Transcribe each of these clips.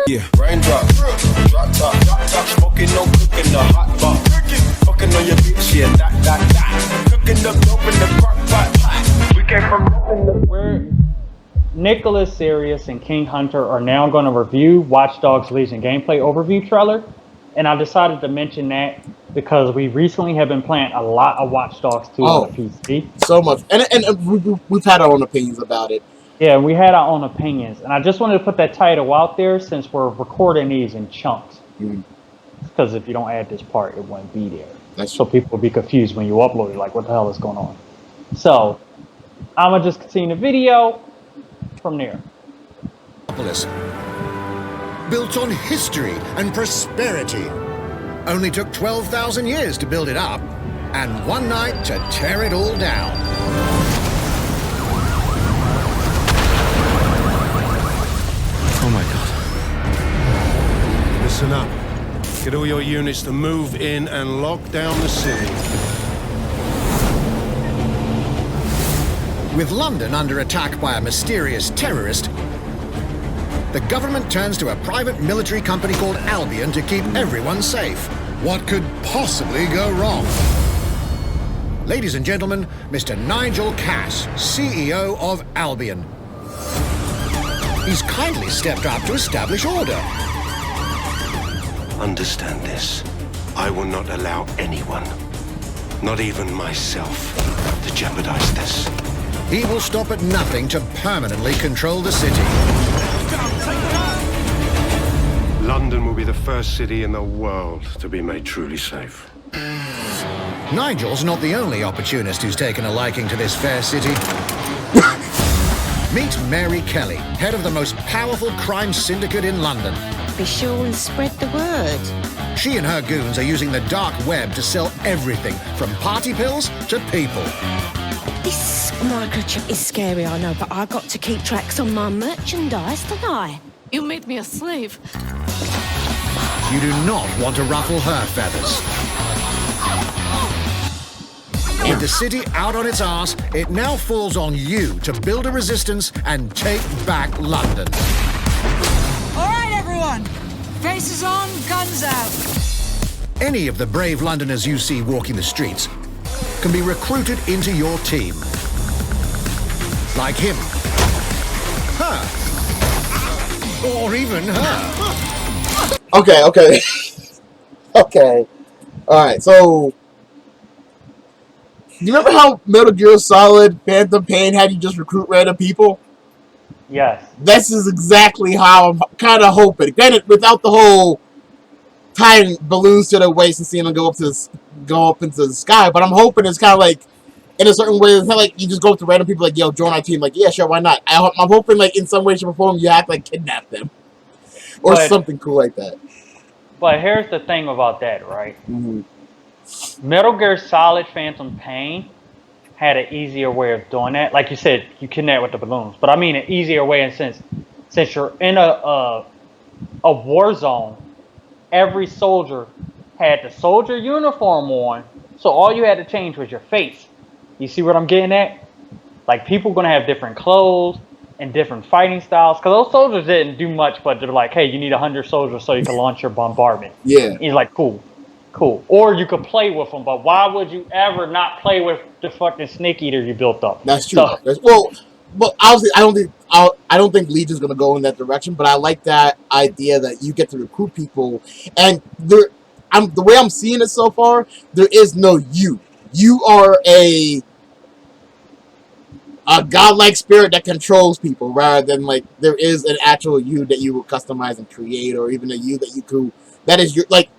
Yeah. Raindrop, drop top, smoking, no cooking, the hot pot. Fucking on your bitch, yeah, that. Cooking up dope in the crock pot. We came from nothing. Where Nicolas, Sirius, and King Hunter are now going to review Watch Dogs Legion gameplay overview trailer. And I decided to mention that because we recently have been playing a lot of Watch Dogs 2 on the PC. So much. And we've had our own opinions about it. Yeah, we had our own opinions. And I just wanted to put that title out there since we're recording these in chunks. Because if you don't add this part, it wouldn't be there. So people will be confused when you upload it, like, what the hell is going on? So, I'm going to just continue the video from there. Built on history and prosperity. Only took 12,000 years to build it up, and one night to tear it all down. Oh my God. Listen up. Get all your units to move in and lock down the city. With London under attack by a mysterious terrorist, the government turns to a private military company called Albion to keep everyone safe. What could possibly go wrong? Ladies and gentlemen, Mr. Nigel Cass, CEO of Albion. He's kindly stepped up to establish order. Understand this. I will not allow anyone, not even myself, to jeopardize this. He will stop at nothing to permanently control the city. London will be the first city in the world to be made truly safe. Nigel's not the only opportunist who's taken a liking to this fair city. Meet Mary Kelly, head of the most powerful crime syndicate in London. Be sure and spread the word. She and her goons are using the dark web to sell everything from party pills to people. This microchip is scary, I know, but I got to keep tracks on my merchandise, don't I? You made me a slave. You do not want to ruffle her feathers. With the city out on its arse, it now falls on you to build a resistance and take back London. All right, everyone. Faces on, guns out. Any of the brave Londoners you see walking the streets can be recruited into your team. Like him. Her. Or even her. Okay. Okay. Alright, so... You remember how Metal Gear Solid Phantom Pain had you just recruit random people? Yes. This is exactly how I'm kind of hoping. Granted, without the whole tying balloons to their waist and seeing them go up into the sky, but I'm hoping it's kind of like, in a certain way, it's not like you just go up to random people like, yo, join our team. Like, yeah, sure, why not? I'm hoping, like, in some way, shape, or form, you have to, like, kidnap them. Or something cool like that. But here's the thing about that, right? Mm-hmm. Metal Gear Solid Phantom Pain had an easier way of doing that. Like you said, you kidnap with the balloons. But I mean an easier way in since you're in a war zone, every soldier had the soldier uniform on, so all you had to change was your face. You see what I'm getting at? Like, people going to have different clothes and different fighting styles. Because those soldiers didn't do much, but they're like, hey, you need 100 soldiers so you can launch your bombardment. Yeah. And he's like, cool. Or you could play with them, but why would you ever not play with the fucking snake eater you built up? That's true. Well, obviously, I don't think Legion's gonna go in that direction, but I like that idea that you get to recruit people, and the way I'm seeing it so far, there is no you. You are a godlike spirit that controls people, rather than like there is an actual you that you will customize and create, or even a you that you could. That is your like.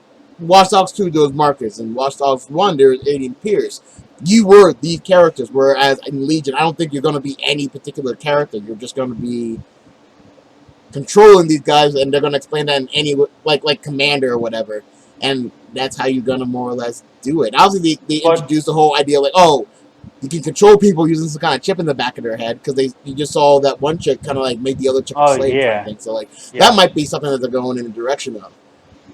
Watch Dogs 2, there was Marcus, and Watch Dogs 1, there was Aiden Pierce. You were these characters, whereas in Legion, I don't think you're going to be any particular character. You're just going to be controlling these guys, and they're going to explain that in any, like Commander or whatever. And that's how you're going to more or less do it. Obviously, they introduced the whole idea, like, oh, you can control people using some kind of chip in the back of their head, because you just saw that one chick kind of like make the other chick a slave. Yeah. I think. So, like, that might be something that they're going in the direction of.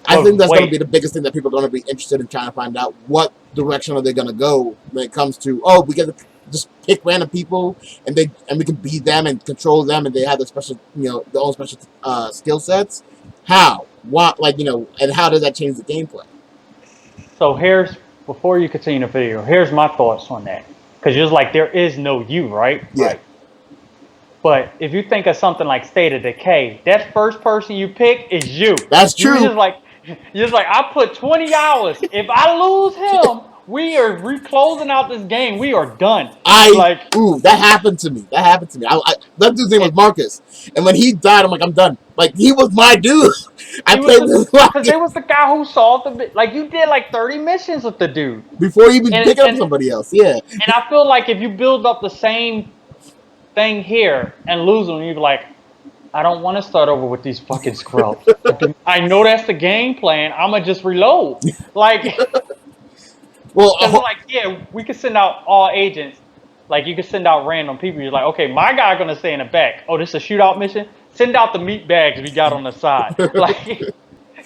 I think that's going to be the biggest thing that people are going to be interested in trying to find out. What direction are they going to go when it comes to, oh, we get to just pick random people and we can beat them and control them, and they have their special, their own special skill sets, How? What? Like, and how does that change the gameplay? So before you continue the video, here's my thoughts on that. Because you're like, there is no you, right? Yeah. Right. But if you think of something like State of Decay, that first person you pick is you. That's true. You're just like, I put 20 hours. If I lose him, we are closing out this game. We are done. That happened to me. That dude's name was Marcus, and when he died, I'm like, I'm done. Like, he was my dude. Because it was the guy who solved the like you did like 30 missions with the dude before you even pick up somebody else. Yeah. And I feel like if you build up the same thing here and lose them, you're like, I don't want to start over with these fucking scrubs. I know that's the game plan. I'ma just reload. Like, well, like, yeah, we could send out all agents. Like, you could send out random people. You're like, okay, my guy gonna stay in the back. Oh, this is a shootout mission. Send out the meat bags we got on the side. Like,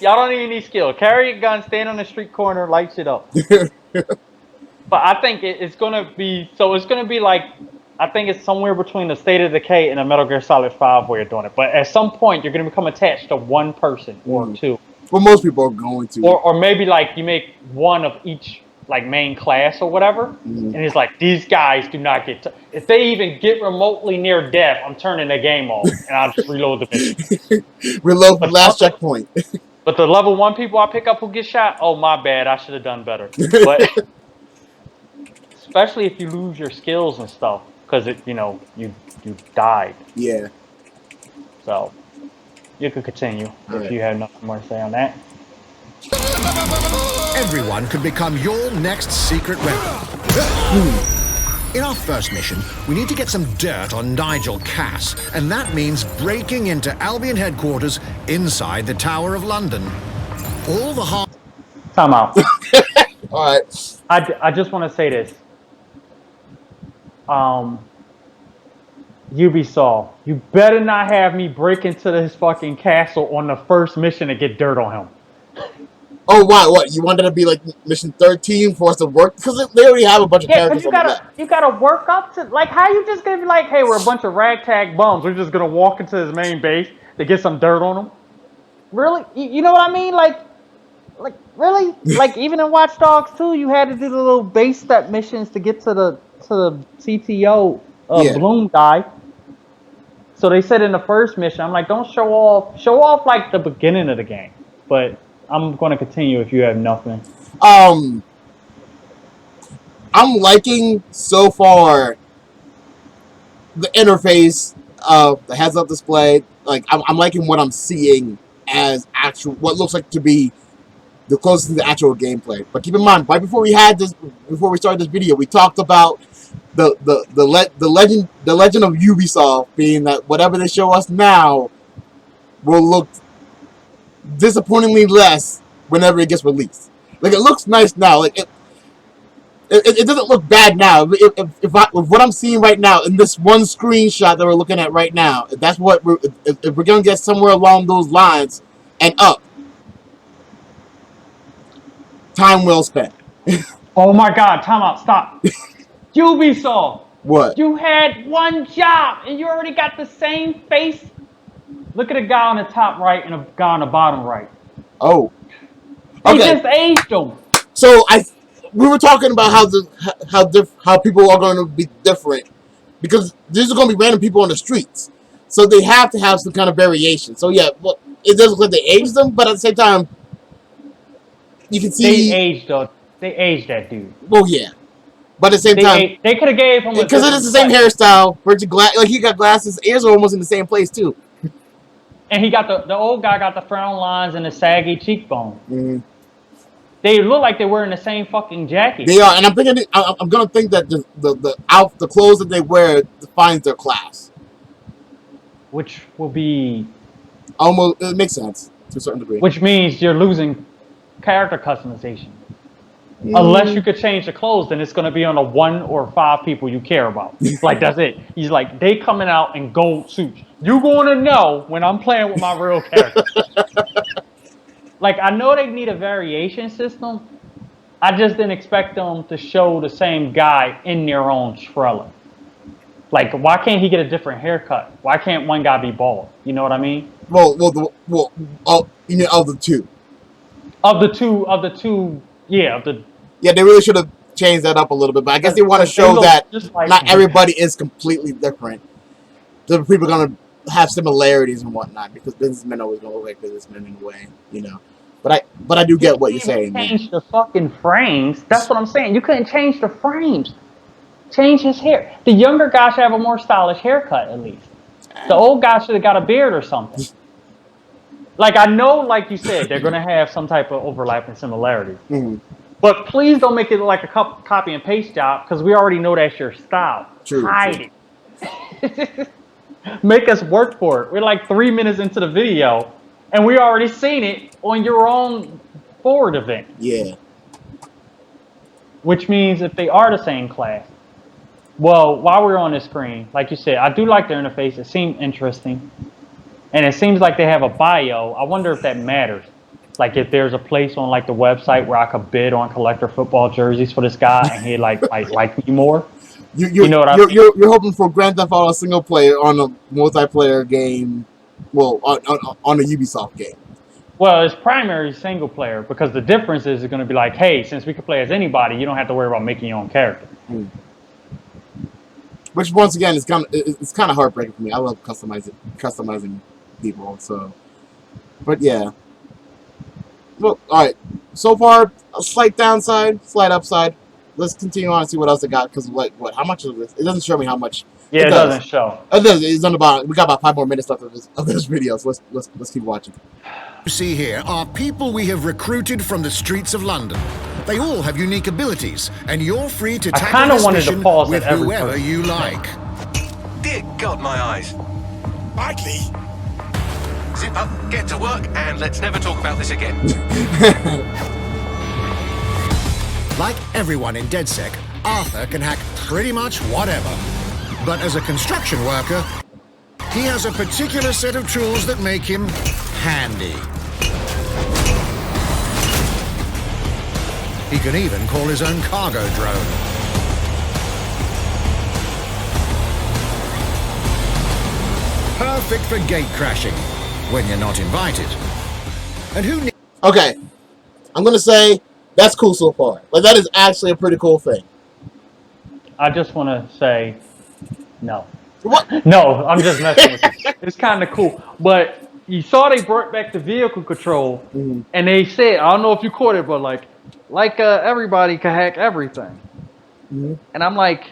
y'all don't even need skill. Carry a gun, stand on the street corner, light shit up. But I think it's gonna be like, I think it's somewhere between the State of Decay and a Metal Gear Solid 5 where you're doing it. But at some point, you're gonna become attached to one person or two. Well, most people are going to. Or maybe like you make one of each like main class or whatever, and it's like, these guys do not get if they even get remotely near death, I'm turning the game off and I'll just reload the mission. Reload the last checkpoint. But the level 1 people I pick up who get shot, oh my bad, I should have done better. But especially if you lose your skills and stuff, because you died. Yeah. So you could continue if you have nothing more to say on that. Everyone could become your next secret weapon. In our first mission, we need to get some dirt on Nigel Cass, and that means breaking into Albion headquarters inside the Tower of London. All the hard... Time out. All right. I just want to say this. Ubisoft, you better not have me break into this fucking castle on the first mission and get dirt on him. Oh, wow, what? You wanted to be like mission 13 for us to work? Because they already have a bunch of characters on the map. You gotta work up to, like, how you just gonna be like, hey, we're a bunch of ragtag bums, we're just gonna walk into his main base to get some dirt on him? Really? You know what I mean? Like, really? Like, even in Watch Dogs 2, you had to do the little base step missions to get to the CTO Bloom guy. So they said in the first mission, I'm like, don't show off like the beginning of the game. But I'm going to continue if you have nothing. I'm liking so far the interface of the heads-up display. Like, I'm liking what I'm seeing as what looks like to be the closest to the actual gameplay. But keep in mind, right before we started this video, we talked about the legend of Ubisoft being that whatever they show us now will look disappointingly less whenever it gets released. Like, it looks nice now. Like, it doesn't look bad now. If what I'm seeing right now in this one screenshot that we're looking at right now, if we're gonna get somewhere along those lines and up, time well spent. Oh my God! Time out! Stop! Ubisoft. What? You had one job and you already got the same face. Look at a guy on the top right and a guy on the bottom right. Oh. They Okay. just aged them. So we were talking about how people are going to be different because there's going to be random people on the streets, so they have to have some kind of variation. So yeah, well, it doesn't look like they aged them, but at the same time, you can see They aged that dude. Well, yeah, but at the same time, they could have gave him because it is the same hairstyle. Like, he got glasses, ears are almost in the same place too. And he got the old guy got the frown lines and the saggy cheekbone. Mm-hmm. They look like they were in the same fucking jacket. They are, and I'm gonna think that the clothes that they wear defines their class, which will be almost, it makes sense to a certain degree. Which means you're losing character customization. Unless you could change the clothes, then it's going to be on the 1 or 5 people you care about. Like, that's it. He's like, they coming out in gold suits. You're going to know when I'm playing with my real character. Like, I know they need a variation system. I just didn't expect them to show the same guy in their own trailer. Like, why can't he get a different haircut? Why can't one guy be bald? You know what I mean? You know, of the two. Of the two, yeah, Yeah, they really should have changed that up a little bit, but I guess they want to because they show look that just like not him. everybody is completely different. The people are gonna have similarities and whatnot because businessmen always gonna look like businessmen in a way, you know. But I do get what you're saying, man. Change the fucking frames. That's what I'm saying. You couldn't change the frames. Change his hair. The younger guy should have a more stylish haircut at least. The old guy should have got a beard or something. Like, I know, like you said, they're gonna have some type of overlap and similarity. Mm-hmm. But please don't make it look like a copy and paste job because we already know that's your style. Hide it. Make us work for it. We're like 3 minutes into the video, and we already seen it on your own forward event. Yeah. Which means if they are the same class, well, while we're on the screen, like you said, I do like their interface. It seemed interesting, and it seems like they have a bio. I wonder if that matters. Like if there's a place on like the website where I could bid on collector football jerseys for this guy, and he like me more. You know what I mean? You're hoping for Grand Theft Auto single player on a multiplayer game, well, on a Ubisoft game. Well, it's primary single player because the difference is it's going to be like, hey, since we can play as anybody, you don't have to worry about making your own character. Which once again is kind of heartbreaking for me. I love customizing people. So, but yeah. Well, all right. So far, a slight downside, slight upside. Let's continue on and see what else it got. Because like, what? How much of this? It doesn't show me how much. Yeah, it doesn't show. It does. It's on about. We got about 5 more minutes left of this video. So let's keep watching. You see here are people we have recruited from the streets of London. They all have unique abilities, and you're free to tackle this mission with whoever you like. Dear God, my eyes. Mikey! Zip up, get to work, and let's never talk about this again. Like everyone in DedSec, Arthur can hack pretty much whatever. But as a construction worker, he has a particular set of tools that make him handy. He can even call his own cargo drone. Perfect for gate crashing, when you're not invited. And who needs... Okay, I'm gonna say that's cool so far. Like that is actually a pretty cool thing. I just want to say, no. What? No, I'm just messing with you. It's kind of cool, but you saw they brought back the vehicle control, and they said, I don't know if you caught it, but like everybody can hack everything. And I'm like,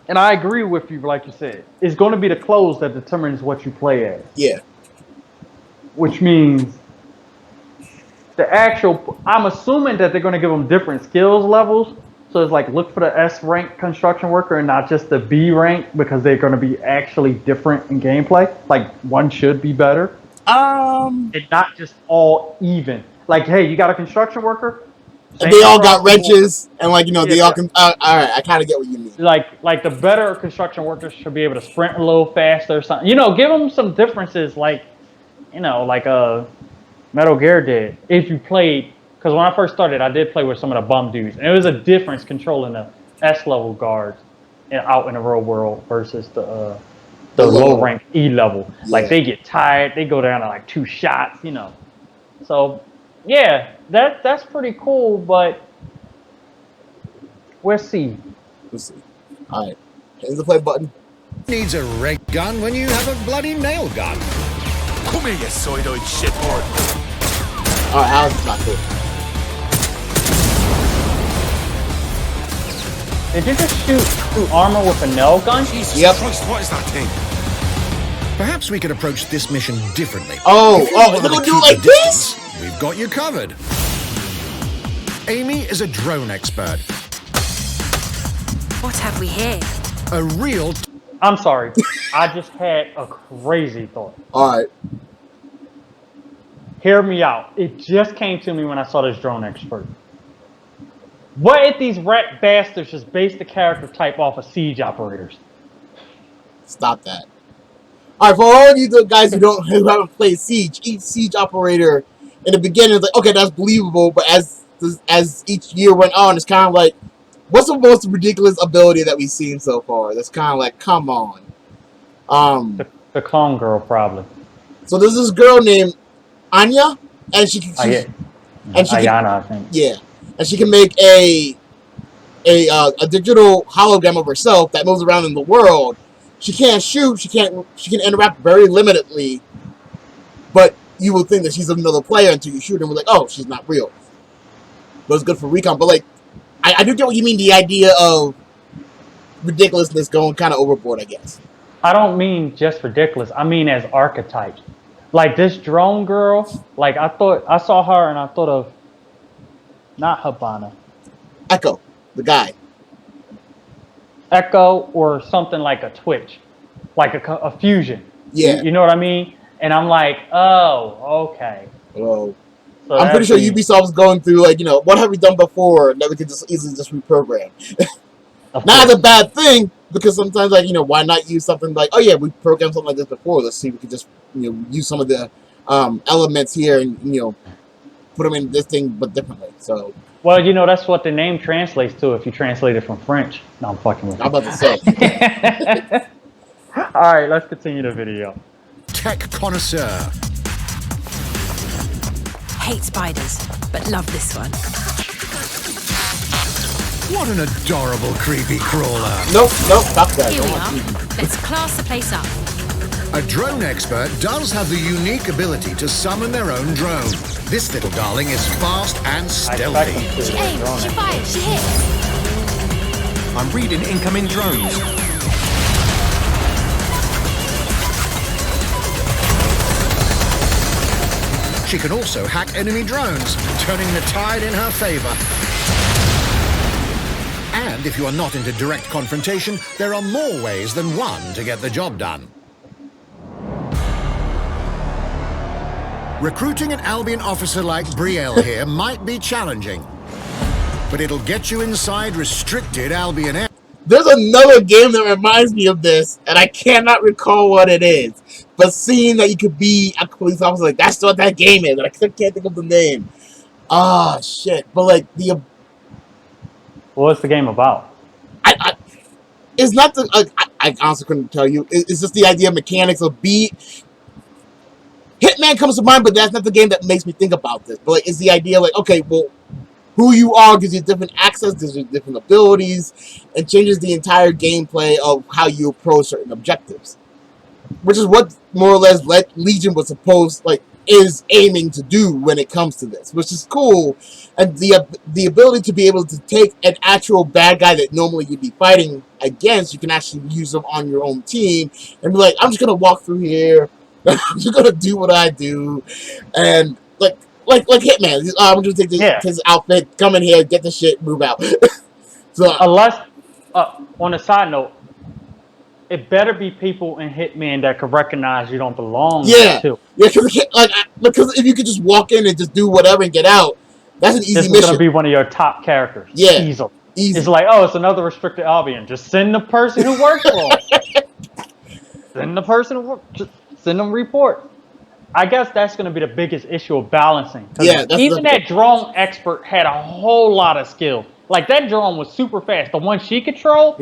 and I agree with you, like you said, it's going to be the clothes that determines what you play as. Yeah. Which means the actual, I'm assuming that they're going to give them different skills levels. So it's like, look for the S rank construction worker and not just the B rank because they're going to be actually different in gameplay. Like one should be better. And not just all even. Like, hey, you got a construction worker? And they all got wrenches, and like, you know, they all can. All right, I kind of get what you mean. Like the better construction workers should be able to sprint a little faster or something. You know, give them some differences, like, you know, like Metal Gear did. If you played, because when I first started, I did play with some of the bum dudes, and it was a difference controlling the S level guards out in the real world versus the low rank E level. Yeah. Like they get tired, they go down to like 2 shots, you know. So yeah, that's pretty cool, but we'll see. We'll see. All right, here's the play button. Needs a red gun when you have a bloody nail gun. Come here, you soidoid shithorn. All right, how's this not cool? Did you just shoot through armor with a nail gun? Jesus Christ, what is that thing? Perhaps we could approach this mission differently. Oh, they're gonna do it like this? We've got you covered. Amy is a drone expert. What have we here? A real... I'm sorry. I just had a crazy thought. All right. Hear me out. It just came to me when I saw this drone expert. What if these rat bastards just base the character type off of siege operators? Stop that. All right, for all of you guys who haven't played Siege, each Siege operator in the beginning is like, okay, that's believable, but as each year went on, it's kind of like, what's the most ridiculous ability that we've seen so far? That's kind of like, come on. The clone girl, probably. So there's this girl named Anya, and she Ayana, I think. yeah, and she can make a digital hologram of herself that moves around in the world. She can't shoot. She can interact very limitedly, but you will think that she's another player until you shoot and we're like, oh, she's not real. But it's good for recon. But like, I do get what you mean. The idea of ridiculousness going kind of overboard, I guess. I don't mean just ridiculous. I mean as archetypes. Like this drone girl. Like I saw her and I thought of not Habana. Echo, the guy. Echo or something like a Twitch, like a fusion. Yeah. You know what I mean? And I'm like, oh, okay. Well, So I'm pretty sure Ubisoft's going through like, what have we done before that we could just easily just reprogram. Not as a bad thing, because sometimes like, why not use something like, oh yeah, we programmed something like this before. Let's see if we could just use some of the elements here and put them in this thing but differently. So. Well, that's what the name translates to if you translate it from French. No, I'm fucking with you. I'm about to say. All right, let's continue the video. Tech connoisseur. Hate spiders, but love this one. What an adorable creepy crawler. Nope, stop that. Here we are. Let's class the place up. A drone expert does have the unique ability to summon their own drone. This little darling is fast and stealthy. She aims, she fires, she hits. I'm reading incoming drones. She can also hack enemy drones, turning the tide in her favor. And if you are not into direct confrontation, there are more ways than one to get the job done. Recruiting an Albion officer like Brielle here might be challenging, but it'll get you inside restricted Albion air. There's another game that reminds me of this, and I cannot recall what it is. But seeing that you could be a police officer, like, that's what that game is, and I can't think of the name. Ah, shit. But, like, What's the game about? it's not the... I honestly couldn't tell you. It's just the idea of mechanics of Hitman comes to mind, but that's not the game that makes me think about this. But, like, it's the idea, like, okay, well, who you are gives you different access, gives you different abilities, and changes the entire gameplay of how you approach certain objectives. Which is what, more or less, Legion was supposed, like, is aiming to do when it comes to this. Which is cool. And the ability to be able to take an actual bad guy that normally you'd be fighting against, you can actually use them on your own team, and be like, I'm just going to walk through here, I'm just going to do what I do, and, like Hitman. I'm just take this outfit, come in here, get the shit, move out. So unless, on a side note, it better be people in Hitman that can recognize you don't belong there too. Yeah, because if you could just walk in and just do whatever and get out, that's an easy mission. This is gonna be one of your top characters. Yeah, easy. Easy. It's like, oh, it's another restricted Albion. Just send the person who works for him. Send the person who works. Just send them a report. I guess that's going to be the biggest issue of balancing. Yeah, even that drone expert had a whole lot of skill. Like, that drone was super fast. The one she controlled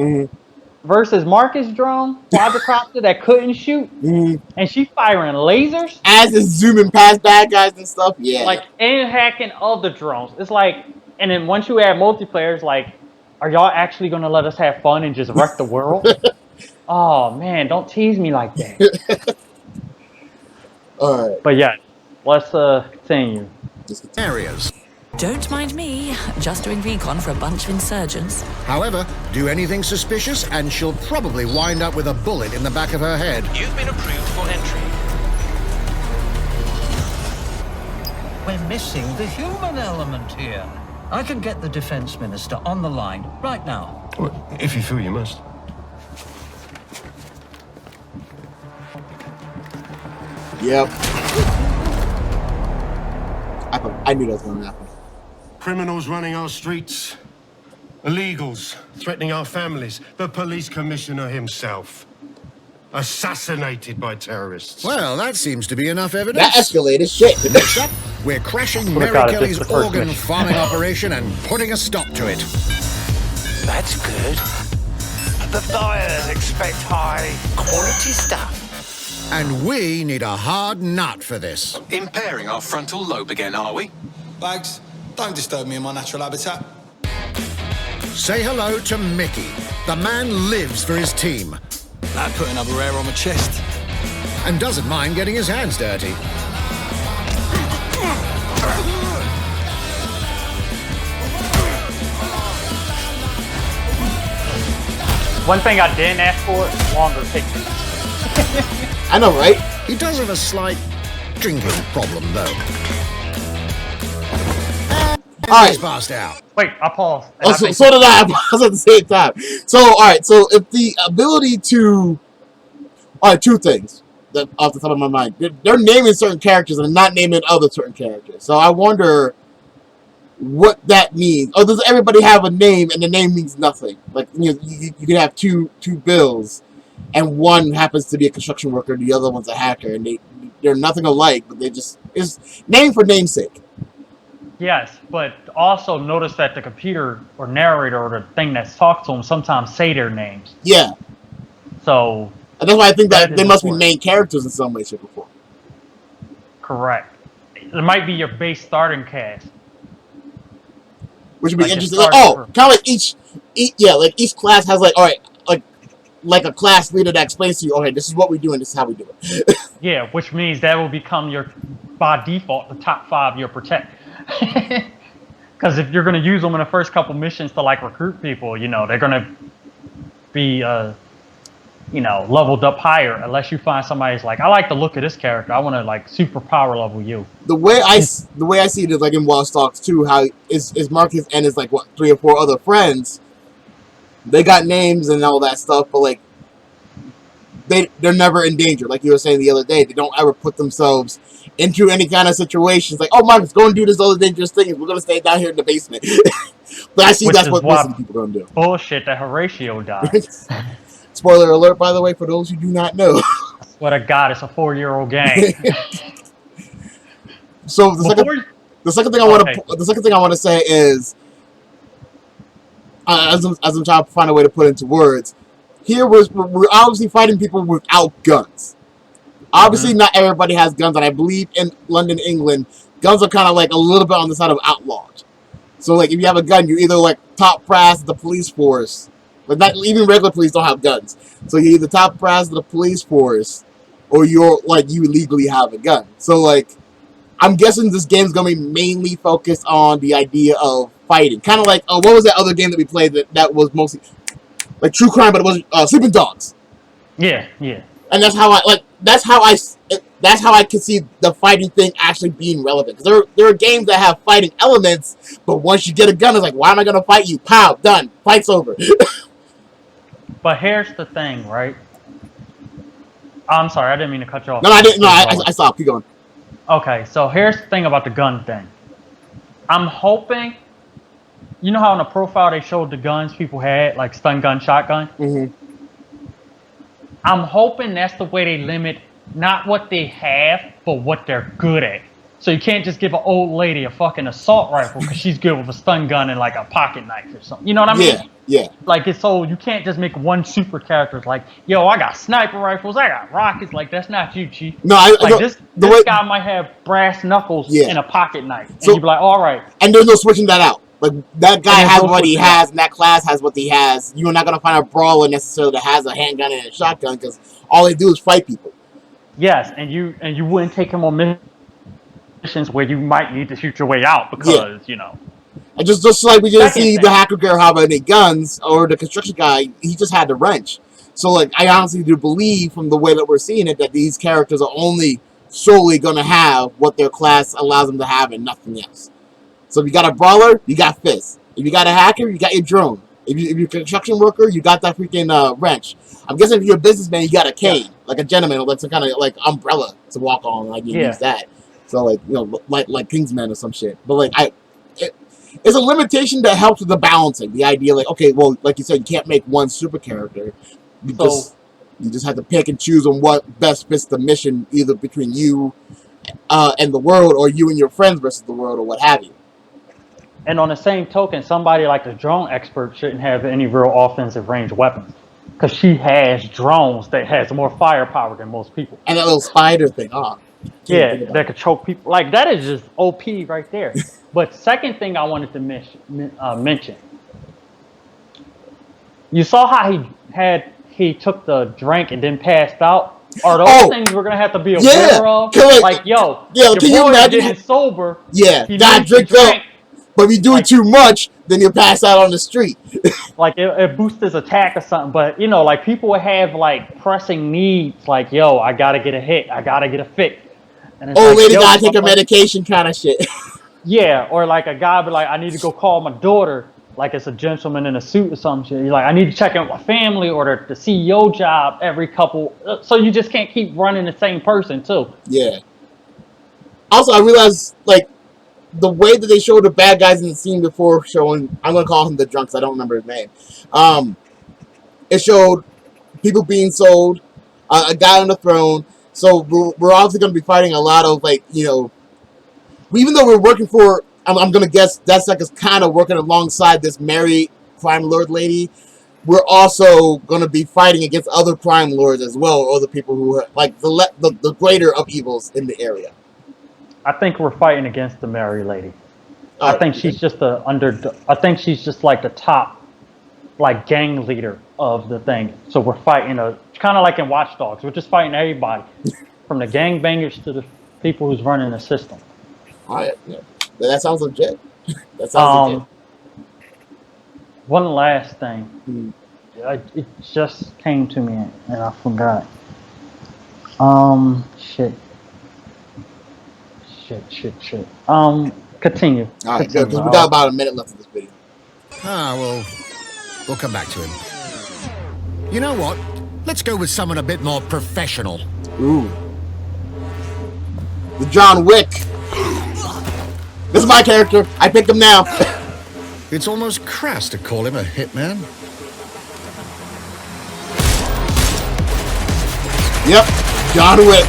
versus Marcus' drone, quadricopter that couldn't shoot, and she firing lasers. As it's zooming past bad guys and stuff, yeah. Like, and hacking other drones. It's like, and then once you add multiplayer, it's like, are y'all actually going to let us have fun and just wreck the world? Oh, man, don't tease me like that. All right. But yeah, let's continue. Areas. Don't mind me, just doing recon for a bunch of insurgents. However, do anything suspicious and she'll probably wind up with a bullet in the back of her head. You've been approved for entry. We're missing the human element here. I can get the Defense Minister on the line right now. Well, if you feel you must. Yep. I knew that was going to happen. Criminals running our streets. Illegals threatening our families. The police commissioner himself. Assassinated by terrorists. Well, that seems to be enough evidence. That escalated shit. Next up, we're crashing Mary Kelly's organ farming operation and putting a stop to it. That's good. The buyers expect high quality stuff. And we need a hard nut for this. Impairing our frontal lobe again, are we? Bags, don't disturb me in my natural habitat. Say hello to Mickey. The man lives for his team. That put another hair on my chest. And doesn't mind getting his hands dirty. One thing I didn't ask for is longer pictures. I know, right? He does have a slight drinking problem, though. All right. He's passed out. Wait, I paused. Oh, so did I. I paused at the same time. So, all right. So, if the ability to, all right, two things that off the top of my mind. They're naming certain characters and not naming other certain characters. So, I wonder what that means. Oh, does everybody have a name and the name means nothing? Like, you know, you can have two Bills, and one happens to be a construction worker, the other one's a hacker, and they're nothing alike, but they just it's name for name's sake. Yes, but also notice that the computer or narrator or the thing that's talked to them sometimes say their names. Yeah. So. And that's why I think that they must be main characters in some way, shape, or form. Correct. It might be your base starting cast. Which would be interesting. Like, kind of like each class has like, all right, like a class leader that explains to you, okay, this is what we do and this is how we do it. Yeah, which means that will become your, by default, the top 5 you'll protect. Because if you're going to use them in the first couple missions to like recruit people, you know, they're going to be, you know, leveled up higher unless you find somebody who's like, I like the look of this character. I want to like super power level you. The way I see it is like in Watch Dogs 2, how is Marcus and his like what 3 or 4 other friends. They got names and all that stuff, but like they're never in danger. Like you were saying the other day, they don't ever put themselves into any kind of situations. Like, oh, Marcus, go and do this other dangerous thing. We're gonna stay down here in the basement. But I see that's what most of the people are gonna do. Bullshit that Horatio died. Spoiler alert, by the way, for those who do not know. What a god! It's a 4-year-old game. So the second thing I want to say is, as I'm trying to find a way to put into words, here we're obviously fighting people without guns. Obviously, not everybody has guns, and I believe in London, England, guns are kind of like a little bit on the side of outlawed. So, like, if you have a gun, you're either like top brass of the police force. But not even regular police don't have guns. So you're either top brass of the police force, or you're like you legally have a gun. So like, I'm guessing this game's gonna be mainly focused on the idea of fighting. Kind of like what was that other game that we played that was mostly like true crime, but it was Sleeping Dogs. Yeah. And that's how I can see the fighting thing actually being relevant. Because there are games that have fighting elements, but once you get a gun, it's like, why am I gonna fight you? Pow, done, fight's over. But here's the thing, right? I'm sorry, I didn't mean to cut you off. No, I didn't. No, I stopped. Keep going. Okay, so here's the thing about the gun thing. I'm hoping, you know how in the profile they showed the guns people had, like stun gun, shotgun? Mm-hmm. I'm hoping that's the way they limit not what they have, but what they're good at. So you can't just give an old lady a fucking assault rifle because she's good with a stun gun and like a pocket knife or something. You know what I mean? Yeah. Like it's so you can't just make one super character like, yo, I got sniper rifles, I got rockets. Like that's not you, Chief. No, this guy might have brass knuckles and a pocket knife, and you'd be like, all right. And there's no switching that out. Like that guy has what he has, and that class has what he has. You're not gonna find a brawler necessarily that has a handgun and a shotgun because all they do is fight people. Yes, and you wouldn't take him on missions where you might need to shoot your way out because you know. And just like we didn't see the hacker girl have any guns or the construction guy, he just had the wrench. So like I honestly do believe from the way that we're seeing it that these characters are only solely gonna have what their class allows them to have and nothing else. So if you got a brawler, you got fists. If you got a hacker, you got your drone. If you're a construction worker, you got that freaking wrench. I'm guessing if you're a businessman, you got a cane, like a gentleman, like some kind of like umbrella to walk on, like you use that. So like like Kingsman or some shit. But like it's a limitation that helps with the balancing. The idea, like, okay, well, like you said, you can't make one super character. You just have to pick and choose on what best fits the mission, either between you and the world, or you and your friends versus the world, or what have you. And on the same token, somebody like a drone expert shouldn't have any real offensive range weapons, because she has drones that has more firepower than most people. And that little spider thing, Yeah, that could choke people. Like, that is just OP right there. But second thing I wanted to mention, you saw how he took the drink and then passed out. Are those things we're gonna have to be aware of? Like, yo, your can you boy imagine getting sober? Yeah, he God needs to drink up. But if you do it too much, then you'll pass out on the street. Like, it boosts his attack or something. But, you know, like, people would have, like, pressing needs. Like, yo, I got to get a hit. I got to get a fix. And it's Old lady got to take a medication kind of shit. Yeah, or, like, a guy be like, I need to go call my daughter. Like, it's a gentleman in a suit or some shit. You're like, I need to check in with my family or the CEO job every couple. So you just can't keep running the same person, too. Yeah. Also, I realized, like, the way that they showed the bad guys in the scene before showing, I'm going to call him the drunks, I don't remember his name. It showed people being sold, a guy on the throne. So we're obviously going to be fighting a lot of, like, you know, even though we're working for, I'm going to guess DeathSec is kind of working alongside this Mary Crime Lord lady. We're also going to be fighting against other Crime Lords as well, or other people who are, like, the greater of evils in the area. I think we're fighting against the Mary lady. All I think she's just I think she's just like the top, like, gang leader of the thing. So we're fighting kind of like in Watch Dogs. We're just fighting everybody, from the gangbangers to the people who's running the system. All right, yeah. That sounds legit. That sounds legit. One last thing. It just came to me and I forgot. Shit. Continue. All right, good, because we got about a minute left of this video. Well, we'll come back to him. You know what? Let's go with someone a bit more professional. Ooh. The John Wick. This is my character. I picked him now. It's almost crass to call him a hitman. Yep, John Wick.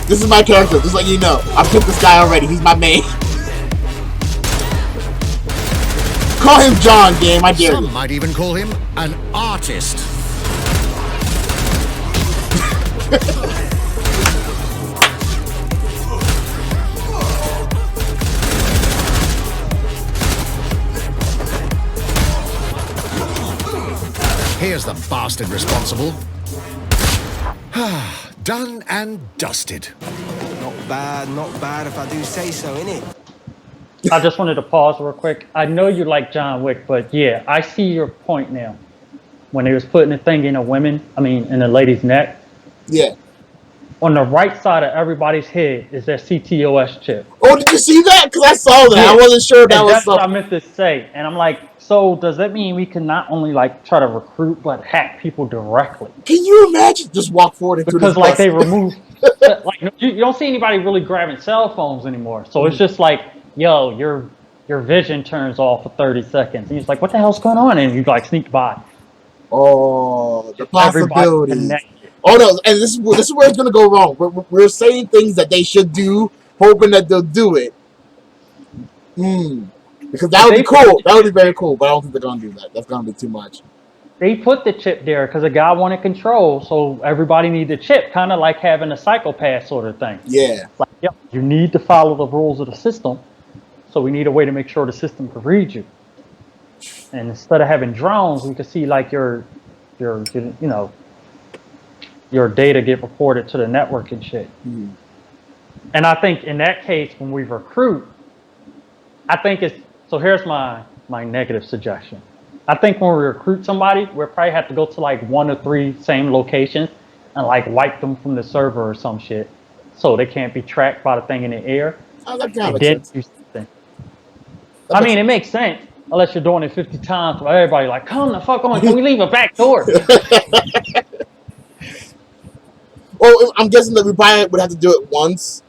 This is my character, just like you know. I picked this guy already. He's my main. Call him John, game. I dare you. Some might even call him an artist. Here's the bastard responsible. Done and dusted. Not bad if I do say so, innit? I just wanted to pause real quick. I know you like John Wick, but yeah, I see your point now. When he was putting the thing in a lady's neck. Yeah. On the right side of everybody's head is that CTOS chip. Oh, did you see that? Because I saw that. Yeah. I wasn't sure that was that's what I meant to say. And I'm like, so does that mean we can not only like try to recruit but hack people directly? Can you imagine? Just walk forward into because like they remove, like you don't see anybody really grabbing cell phones anymore. So it's just like, yo, your vision turns off for 30 seconds, and you're like, what the hell's going on? And you like sneak by. Oh, the possibilities. Oh no, and this is where it's gonna go wrong. We're saying things that they should do, hoping that they'll do it. Because that would be cool. That would be very cool. But I don't think they're gonna do that. That's gonna be too much. They put the chip there because a guy wanted control, so everybody needed the chip, kind of like having a psychopath sort of thing. Yeah. It's like, yep, you need to follow the rules of the system, so we need a way to make sure the system can read you. And instead of having drones, we can see like your data get reported to the network and shit. And I think in that case, when we recruit, I think it's, so here's my negative suggestion. I think when we recruit somebody, we'll probably have to go to like 1 or 3 same locations and like wipe them from the server or some shit, so they can't be tracked by the thing in the air. Oh, that kind of makes sense. I mean, it makes sense unless you're doing it 50 times. Where everybody like, come the fuck on, can we leave a back door? Well, I'm guessing that we probably would have to do it once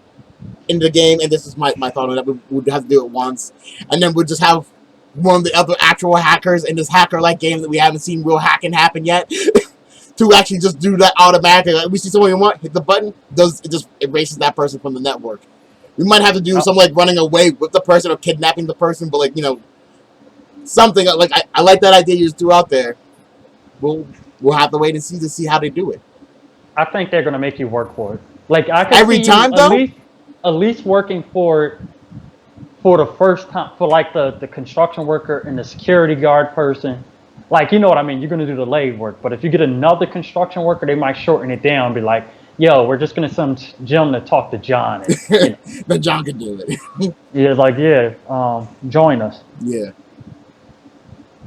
in the game, and this is my thought on that. We would have to do it once, and then we'd just have one of the other actual hackers in this hacker-like game that we haven't seen real hacking happen yet to actually just do that automatically. Like, we see someone we want, hit the button, it just erases that person from the network. We might have to do some like running away with the person or kidnapping the person, but like something like I like that idea you just threw out there. We'll have to wait and see how they do it. I think they're gonna make you work for it. Like I can Every see time, you though? at least working for it for the first time, for like the construction worker and the security guard person. Like, you know what I mean? You're gonna do the lathe work, but if you get another construction worker, they might shorten it down. And be like, yo, we're just gonna send Jim to talk to John. And, But John can do it. join us. Yeah.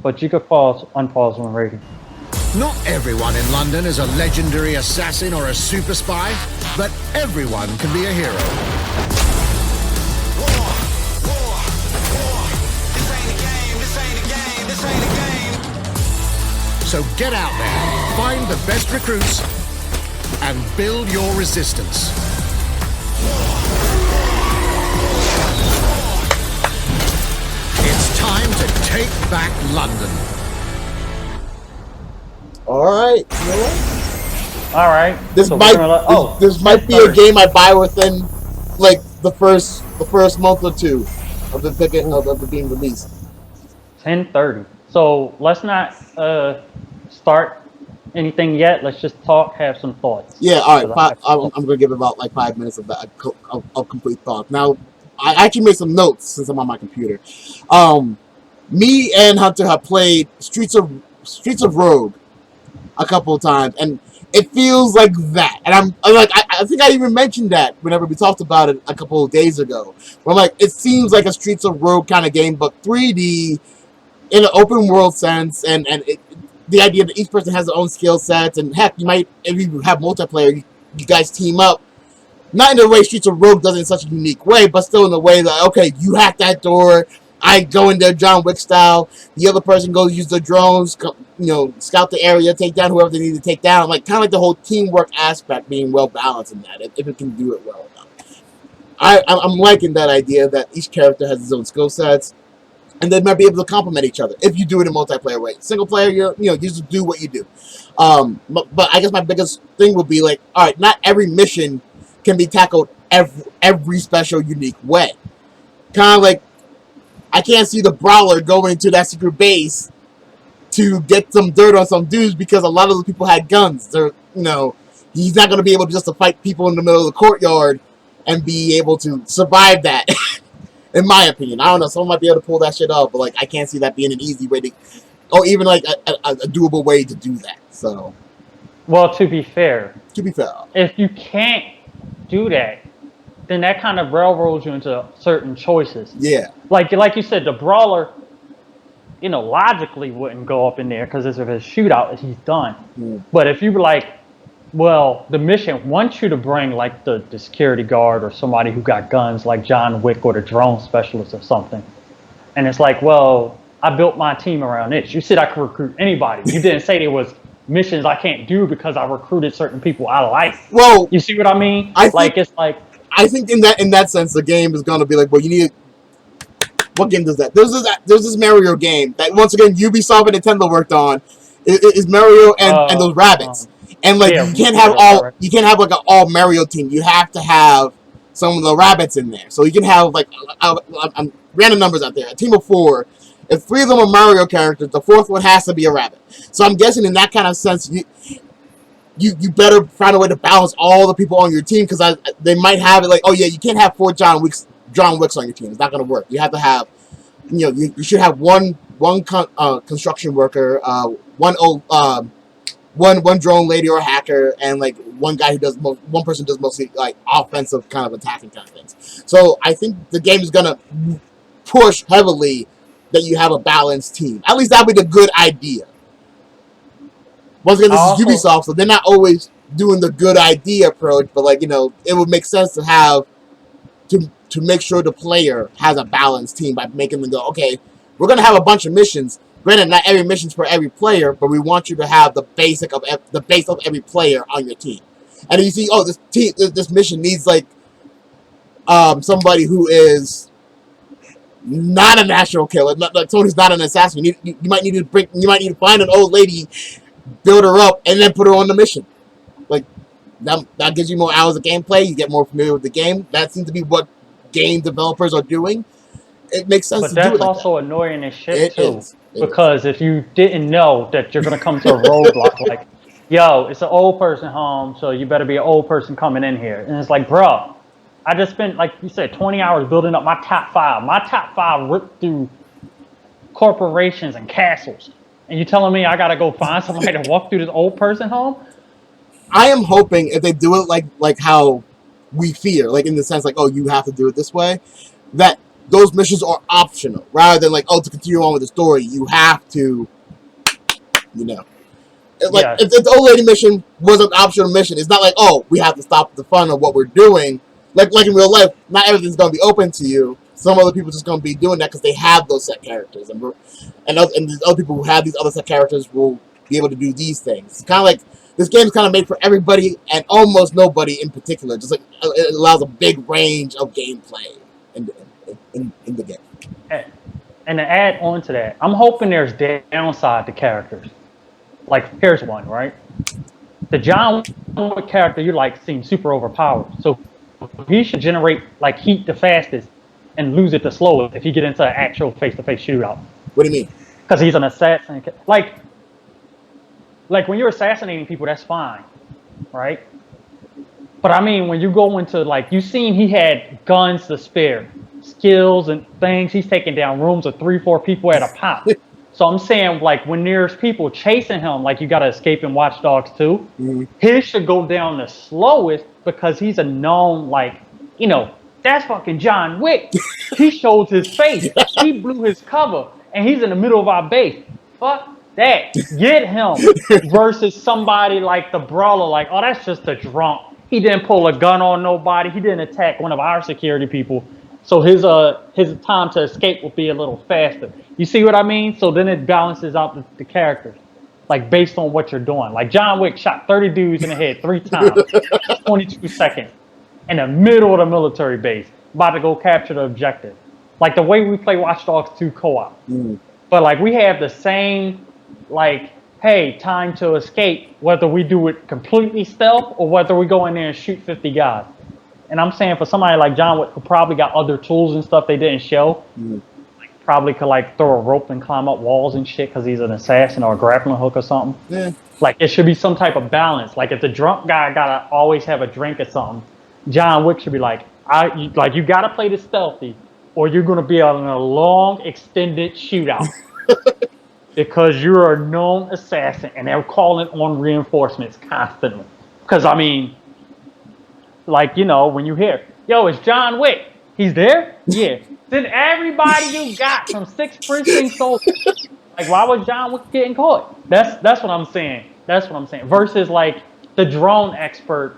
But you could unpause when ready. Not everyone in London is a legendary assassin or a super spy, but everyone can be a hero. So get out there, find the best recruits, and build your resistance. It's time to take back London. All right. All right. This might be a game I buy within like the first month or two of the being released. 10:30. So let's not start anything yet. Let's just talk, have some thoughts. Yeah, all right. I'm going to give about like 5 minutes of that of complete thought. Now, I actually made some notes since I'm on my computer. Me and Hunter have played Streets of Rogue a couple of times, and it feels like that. And I'm like, I think I even mentioned that whenever we talked about it a couple of days ago. Where I'm like, it seems like a Streets of Rogue kind of game, but 3D in an open world sense, and the idea that each person has their own skill sets, and heck, you might, if you have multiplayer, you guys team up. Not in the way Streets of Rogue does it in such a unique way, but still in the way that, okay, you hack that door, I go in there John Wick style, the other person goes use the drones, scout the area, take down whoever they need to take down. Like, kind of like the whole teamwork aspect being well balanced in that, if it can do it well enough. I'm liking that idea that each character has his own skill sets, and they might be able to complement each other if you do it in multiplayer way. Single player, you just do what you do. But I guess my biggest thing would be like, all right, not every mission can be tackled every special, unique way. Kind of like, I can't see the Brawler going to that secret base to get some dirt on some dudes because a lot of those people had guns. He's not going to be able to just to fight people in the middle of the courtyard and be able to survive that. In my opinion, I don't know. Someone might be able to pull that shit off, but like I can't see that being an easy way to, or even like a doable way to do that. So, well, to be fair, if you can't do that, then that kind of railroads you into certain choices. Yeah, like you said, the Brawler, logically wouldn't go up in there because if it's a shootout, he's done. Mm. But if you were like, well, the mission wants you to bring like the security guard or somebody who got guns like John Wick or the drone specialist or something. And it's like, well, I built my team around this. You said I could recruit anybody. You didn't say there was missions I can't do because I recruited certain people I like. Well, you see what I mean? I think in that sense, the game is going to be like, well, you need. What game does that? There's this Mario game that once again Ubisoft and Nintendo worked on. Is Mario and those rabbits. And like you can't have like an all Mario team. You have to have some of the rabbits in there. So you can have like random numbers out there. A team of 4. If 3 of them are Mario characters, the 4th one has to be a rabbit. So I'm guessing in that kind of sense, you better find a way to balance all the people on your team because they might have it like, oh yeah, you can't have 4 John Wicks on your team. It's not going to work. You have to have, you should have one construction worker, one drone lady or hacker, and like one guy one person does mostly like offensive kind of attacking kind of things. So I think the game is gonna push heavily that you have a balanced team. At least that would be the good idea. Once again, this is Ubisoft, so they're not always doing the good idea approach, but like it would make sense to have to make sure the player has a balanced team by making them go, okay, we're gonna have a bunch of missions. Granted, not every mission's for every player, but we want you to have the base of every player on your team. And you see, this mission needs like somebody who is not a natural killer, like someone who's not an assassin. You might need to find an old lady, build her up, and then put her on the mission. Like that gives you more hours of gameplay. You get more familiar with the game. That seems to be what game developers are doing, it makes sense But to do that's it like also annoying as shit It too. is. It Because if you didn't know that you're gonna come to a roadblock, like, yo, it's an old person home, so you better be an old person coming in here. And it's like, bro, I just spent, like you said, 20 hours building up my top 5. My top 5 ripped through corporations and castles. And you telling me I gotta go find somebody to walk through this old person home? I am hoping if they do it like how we fear, like in the sense like, oh, you have to do it this way, that those missions are optional rather than like, oh, to continue on with the story, you have to, you know. Like Yes. if the old lady mission was an optional mission, it's not like, oh, we have to stop the fun of what we're doing. Like in real life, not everything's gonna be open to you. Some other people just gonna be doing that because they have those set characters, and these other people who have these other set characters will be able to do these things. It's kind of like this game is kind of made for everybody and almost nobody in particular. Just like it allows a big range of gameplay in the game. And to add on to that, I'm hoping there's downside to characters. Like, here's one, right? The John Wick character you like seems super overpowered. So he should generate like heat the fastest and lose it the slowest if he get into an actual face-to-face shootout. What do you mean? Because he's an assassin. Like when you're assassinating people, that's fine, right? But I mean, when you go into like, you seen he had guns to spare, skills and things. He's taking down rooms of 3-4 people at a pop. So I'm saying, like, when there's people chasing him, like you got to escape in Watch Dogs 2, his should go down the slowest because he's a known, like, you know, that's fucking John Wick. He shows his face. He blew his cover, and he's in the middle of our base. Fuck that. Get him versus somebody like the Brawler, like, oh, that's just a drunk. He didn't pull a gun on nobody. He didn't attack one of our security people. So his time to escape will be a little faster. You see what I mean? So then it balances out the characters, like based on what you're doing. Like John Wick shot 30 dudes in the head 3 times, 22 seconds, in the middle of the military base, about to go capture the objective. Like the way we play Watch Dogs 2 co-op. But like we have the same, like, hey, time to escape, whether we do it completely stealth or whether we go in there and shoot 50 guys. And I'm saying for somebody like John Wick who probably got other tools and stuff they didn't show, like probably could like throw a rope and climb up walls and shit because he's an assassin or a grappling hook or something. Yeah. Like it should be some type of balance. Like if the drunk guy gotta always have a drink or something, John Wick should be like, you gotta play this stealthy or you're gonna be on a long extended shootout. Because you're a known assassin and they're calling on reinforcements constantly. Because I mean, like, you know, when you hear, yo, it's John Wick. He's there? Yeah. Then everybody you got from 6 precinct soldiers. Like, why was John Wick getting caught? That's what I'm saying. That's what I'm saying. Versus, like, the drone expert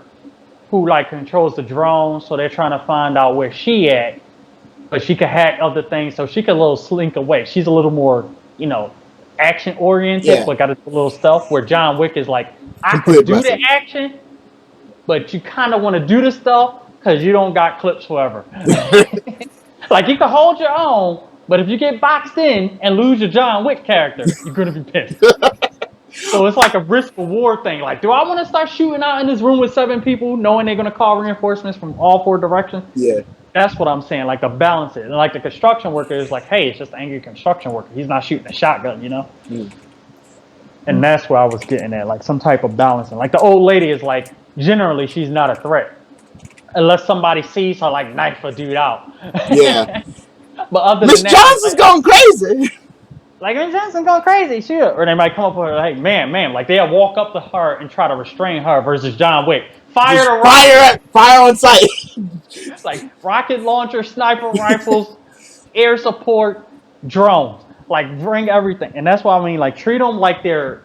who, like, controls the drone. So they're trying to find out where she at. But she can hack other things. So she can a little slink away. She's a little more, you know, action-oriented. But got a little stealth. Where John Wick is like, I can do the action. But you kind of want to do the stuff because you don't got clips forever. Like, you can hold your own, but if you get boxed in and lose your John Wick character, you're going to be pissed. So it's like a risk-reward thing. Like, do I want to start shooting out in this room with 7 people knowing they're going to call reinforcements from all 4 directions? Yeah. That's what I'm saying, like the balance is. And like the construction worker is like, hey, it's just an angry construction worker. He's not shooting a shotgun, you know? And that's where I was getting at, like some type of balancing. Like the old lady is like, generally, she's not a threat. Unless somebody sees her, like, knife a dude out. Yeah. But other Miss than that, Johnson's going crazy. Like, Miss Johnson's going crazy, sure. Or they might come up with her, like, ma'am. Like, they'll walk up to her and try to restrain her versus John Wick. Fire on sight. It's like rocket launcher, sniper rifles, air support, drones. Like, bring everything. And that's why I mean, like, treat them like their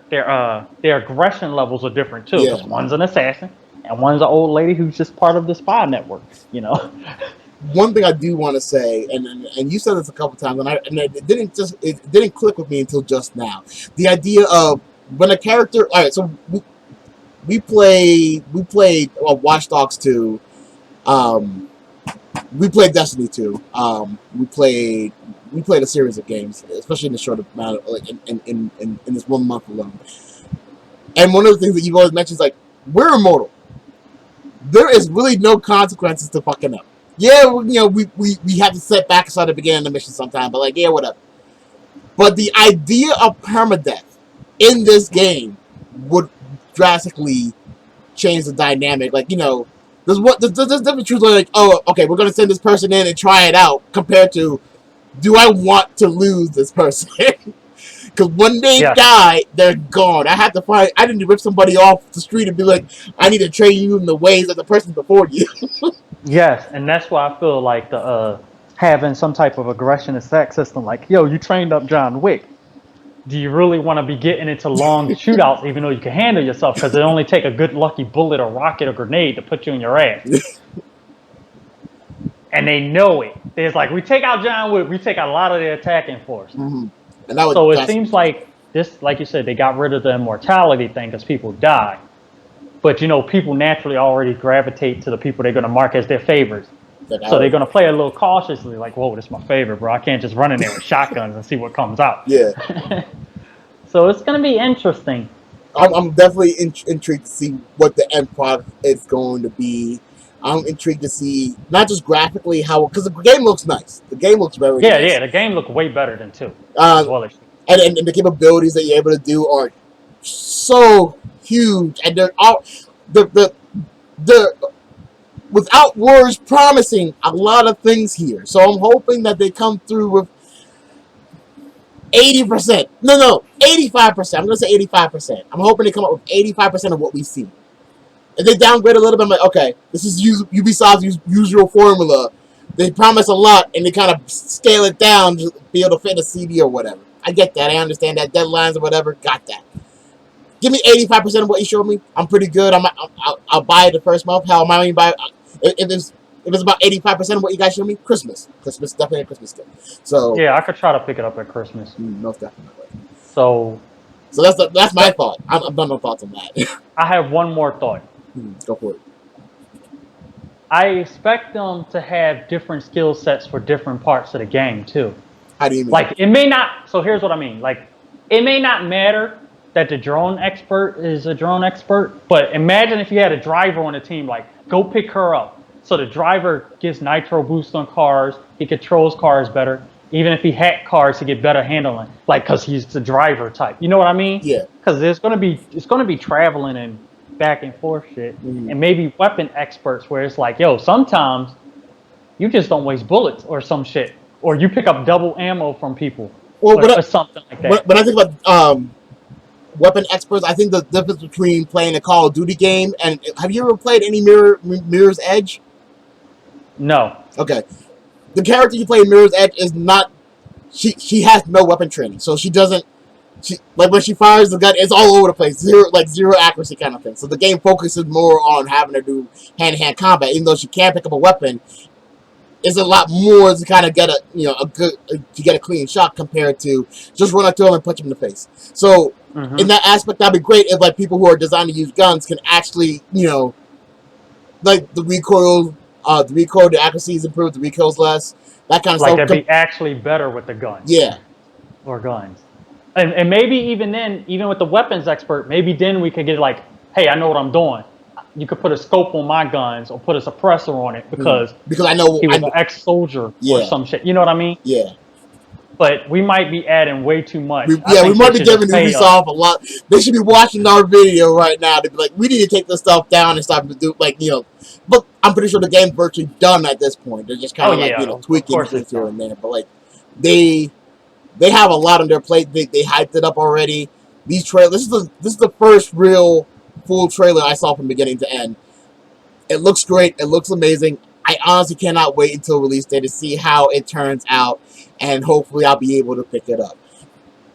aggression levels are different, too. Because one's an assassin, and one's an old lady who's just part of the spy network, you know? One thing I do want to say, and you said this a couple times, and it didn't click with me until just now. The idea of when a character, all right, so we played Watch Dogs 2, we played Destiny 2, we played a series of games, especially in the short amount of, like in this 1 month alone. And one of the things that you've always mentioned is like, we're immortal. There is really no consequences to fucking up. Yeah, we have to set back aside the beginning of the mission sometime, but like, yeah, whatever. But the idea of permadeath in this game would drastically change the dynamic. Like, there's different truths like, oh, okay, we're gonna send this person in and try it out, compared to, do I want to lose this person? Because when they die, they're gone. I need to rip somebody off the street and be like, I need to train you in the ways of the person before you. Yes, and that's why I feel like the having some type of aggression attack system, like, yo, you trained up John Wick. Do you really want to be getting into long shootouts, even though you can handle yourself? Because it only take a good lucky bullet or rocket or grenade to put you in your ass. And they know it. It's like, we take out John Wick, we take out a lot of their attacking force. Mm-hmm. So it seems like this, like you said, they got rid of the immortality thing because people die. But, people naturally already gravitate to the people they're going to mark as their favorites. So they're going to play a little cautiously, like, whoa, this is my favorite, bro. I can't just run in there with shotguns and see what comes out. Yeah. So it's going to be interesting. I'm definitely intrigued to see what the end product is going to be. I'm intrigued to see, not just graphically, because the game looks nice. The game looks very nice. Yeah, the game looks way better than 2. And the capabilities that you're able to do are so huge, and they're all the without words promising a lot of things here. So I'm hoping that they come through with 80%. No, 85%. I'm gonna say 85%. I'm hoping they come up with 85% of what we see. If they downgrade a little bit, I'm like, okay, this is Ubisoft's usual formula. They promise a lot, and they kind of scale it down to be able to fit a CD or whatever. I get that. I understand that. Deadlines or whatever. Got that. Give me 85% of what you showed me. I'm pretty good. I'll buy it the first month. Hell, I might even buy it. If it's about 85% of what you guys showed me, Christmas. Christmas, definitely a Christmas gift. So yeah, I could try to pick it up at Christmas. Most definitely. So that's my thought. I've done no thoughts on that. I have one more thought. Go for it. I expect them to have different skill sets for different parts of the game too. How do you mean? Like, it may not. So here's what I mean. Like, it may not matter that the drone expert is a drone expert, but imagine if you had a driver on the team. Like, go pick her up. So the driver gets nitro boost on cars. He controls cars better. Even if he hack cars, he get better handling. Like, cause he's the driver type. You know what I mean? Yeah. Cause it's gonna be traveling and back and forth shit, and maybe weapon experts where it's like, yo, sometimes you just don't waste bullets or some shit, or you pick up double ammo from people, or something like that. When I think about weapon experts, I think the difference between playing a Call of Duty game and have you ever played any Mirror's Edge? No. Okay. The character you play in Mirror's Edge is not. She has no weapon training, so she doesn't. Like when she fires the gun, it's all over the place, zero accuracy kind of thing. So the game focuses more on having her do hand-to-hand combat, even though she can pick up a weapon. It's a lot more to kind of get a clean shot compared to just run up to him and punch him in the face. So in that aspect, that'd be great if like people who are designed to use guns can actually, like the recoil, the accuracy is improved, the recoil's less, that kind of stuff. Like they'd be actually better with the guns. Yeah. Or guns. And maybe even then, even with the weapons expert, maybe then we could get like, hey, I know what I'm doing. You could put a scope on my guns or put a suppressor on it because I know he was an ex-soldier or some shit. You know what I mean? Yeah. But we might be adding way too much. We might be giving Ubisoft a lot. They should be watching our video right now to be like, we need to take this stuff down and start to do But I'm pretty sure the game's virtually done at this point. They're just kind of tweaking things here and there. But like they have a lot on their plate. They hyped it up already. These trailers. This is the first real full trailer I saw from beginning to end. It looks great. It looks amazing. I honestly cannot wait until release day to see how it turns out, and hopefully I'll be able to pick it up.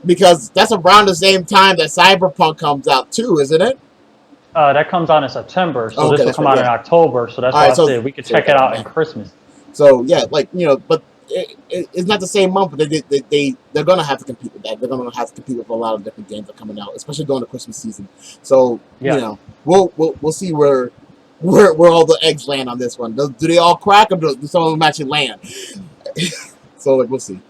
Because that's around the same time that Cyberpunk comes out too, isn't it? That comes out in September, so this will come out in October. So that's why I said we could check it out in Christmas. So yeah, but it's not the same month, but they're gonna have to compete with that. They're gonna have to compete with a lot of different games that are coming out, especially during the Christmas season. So we'll see where all the eggs land on this one. Do they all crack, or do some of them actually land? So we'll see.